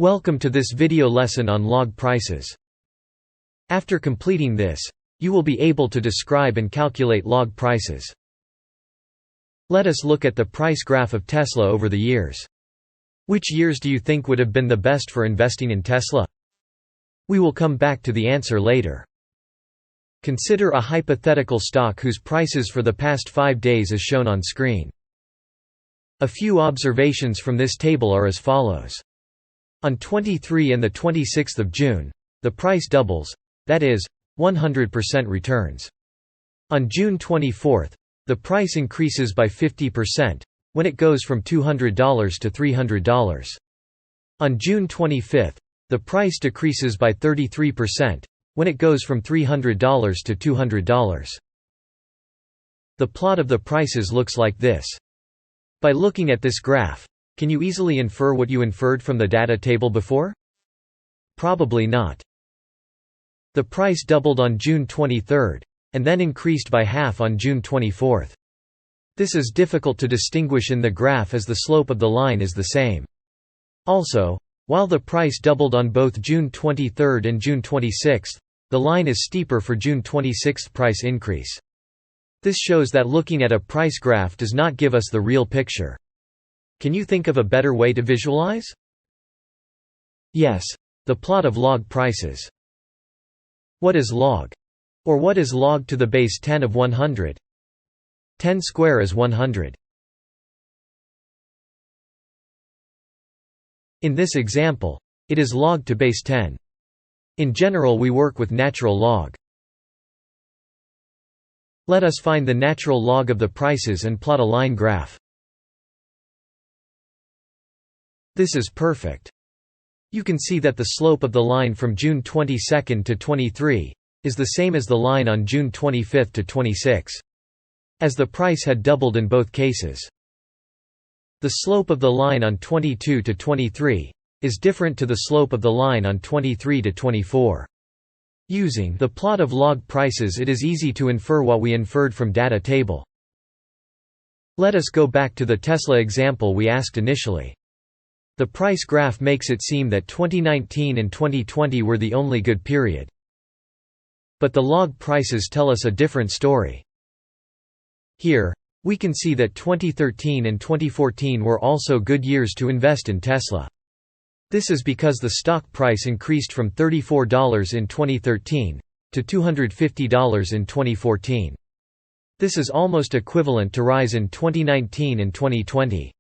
Welcome to this video lesson on log prices. After completing this, you will be able to describe and calculate log prices. Let us look at the price graph of Tesla over the years. Which years do you think would have been the best for investing in Tesla? We will come back to the answer later. Consider a hypothetical stock whose prices for the past 5 days is shown on screen. A few observations from this table are as follows. On 23 and 26 June, the price doubles, that is, 100% returns. On June 24, the price increases by 50%, when it goes from $200 to $300. On June 25, the price decreases by 33%, when it goes from $300 to $200. The plot of the prices looks like this. By looking at this graph, can you easily infer what you inferred from the data table before? Probably not. The price doubled on June 23, and then increased by half on June 24. This is difficult to distinguish in the graph as the slope of the line is the same. Also, while the price doubled on both June 23 and June 26, the line is steeper for June 26 price increase. This shows that looking at a price graph does not give us the real picture. Can you think of a better way to visualize? Yes, the plot of log prices. What is log? Or what is log to the base 10 of 100? 10 square is 100. In this example, it is log to base 10. In general, we work with natural log. Let us find the natural log of the prices and plot a line graph. This is perfect. You can see that the slope of the line from June 22 to 23 is the same as the line on June 25 to 26, as the price had doubled in both cases. The slope of the line on 22 to 23 is different to the slope of the line on 23 to 24. Using the plot of log prices, it is easy to infer what we inferred from data table. Let us go back to the Tesla example we asked initially. The price graph makes it seem that 2019 and 2020 were the only good period. But the log prices tell us a different story. Here, we can see that 2013 and 2014 were also good years to invest in Tesla. This is because the stock price increased from $34 in 2013 to $250 in 2014. This is almost equivalent to rise in 2019 and 2020.